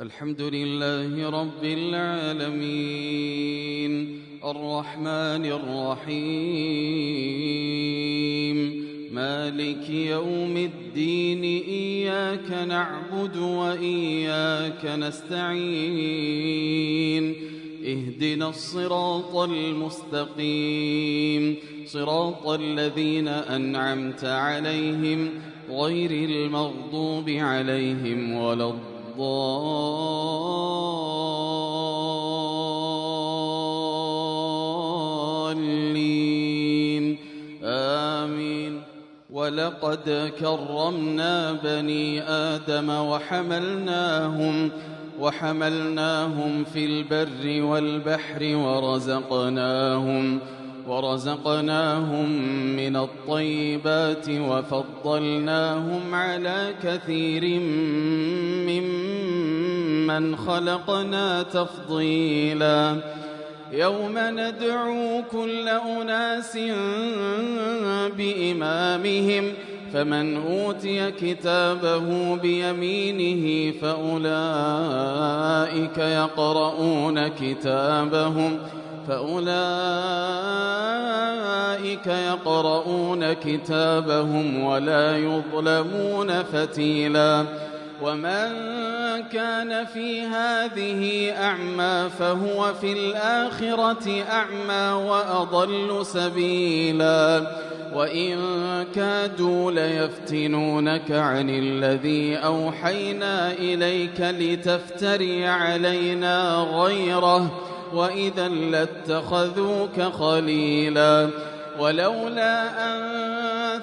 الحمد لله رب العالمين الرحمن الرحيم مالك يوم الدين إياك نعبد وإياك نستعين اهدنا الصراط المستقيم صراط الذين أنعمت عليهم غير المغضوب عليهم ولا الضالين آمين. ولقد كرمنا بني آدم وحملناهم في البر والبحر ورزقناهم من الطيبات وفضلناهم على كثير ممن خلقنا تفضيلا. يوم ندعو كل أناس بإمامهم فمن أوتي كتابه بيمينه فأولئك يقرؤون كتابهم ولا يظلمون فتيلا. ومن كان في هذه أعمى فهو في الآخرة أعمى وأضل سبيلا. وإن كادوا ليفتنونك عن الذي أوحينا إليك لتفتري علينا غيره وإذا لاتخذوك خليلا. ولولا أن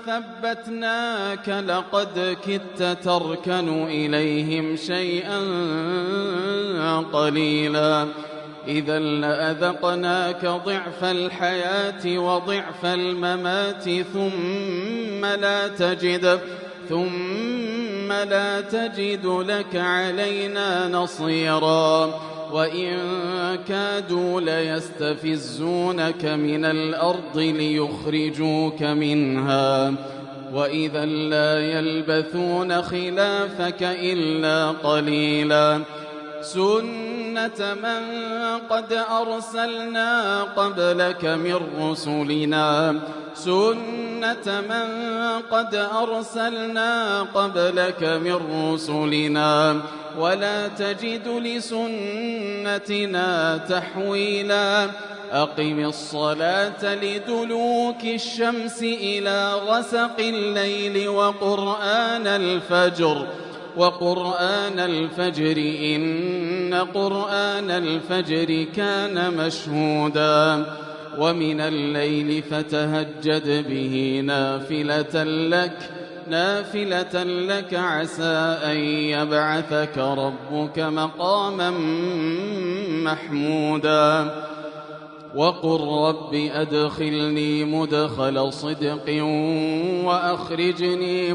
ثبتناك لقد كدت تركن إليهم شيئا قليلا. إذا لأذقناك ضعف الحياة وضعف الممات ثم لا تجد لك علينا نصيرا. وإن كادوا ليستفزونك من الأرض ليخرجوك منها وإذا لا يلبثون خلافك إلا قليلا. سنة من قد أرسلنا قبلك من رسلنا ولا تجد لسنتنا تحويلا. أقم الصلاة لدلوك الشمس إلى غسق الليل وقرآن الفجر إن قرآن الفجر كان مشهودا. ومن الليل فتهجد به نافلة لك عسى أن يبعثك ربك مقاما محمودا. وقل رب أدخلني مدخل صدق وأخرجني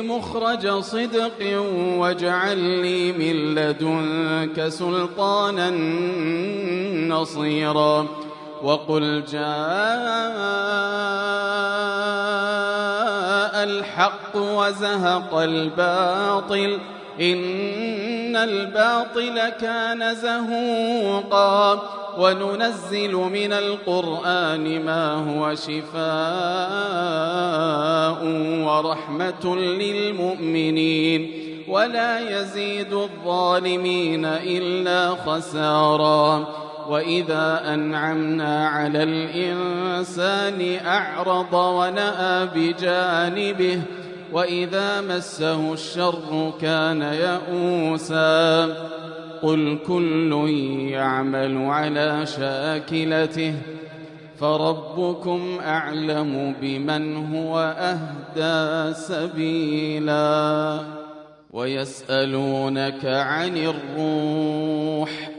مخرج صدق واجعل لي من لدنك سلطانا نصيرا. وقل جاء الحق وزهق الباطل إن الباطل كان زهوقا. وننزل من القرآن ما هو شفاء ورحمة للمؤمنين ولا يزيد الظالمين إلا خسارا. وإذا أنعمنا على الإنسان أعرض ونأى بجانبه وإذا مسه الشر كان يئوسا. قل كل يعمل على شاكلته فربكم أعلم بمن هو أهدى سبيلا. ويسألونك عن الروح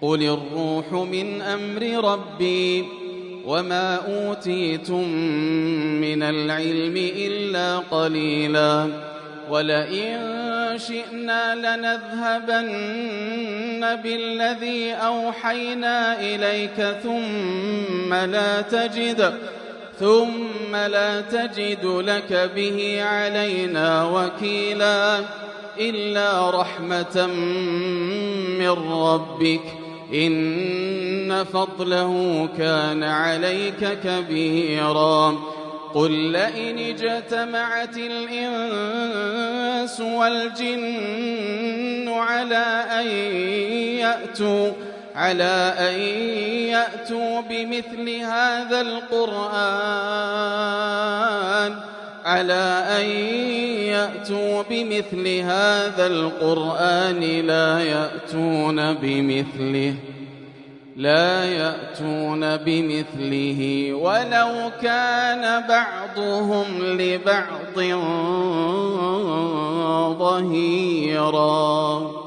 قل الروح من أمر ربي وما أوتيتم من العلم إلا قليلا. ولئن شئنا لنذهبن بالذي أوحينا إليك ثم لا تجد لك به علينا وكيلا إلا رحمة من ربك إن فضله كان عليك كبيرا قل لئن اجتمعت الإنس والجن على أن يأتوا بمثل هذا القرآن لا يأتون بمثله ولو كان بعضهم لبعض ظهيرا.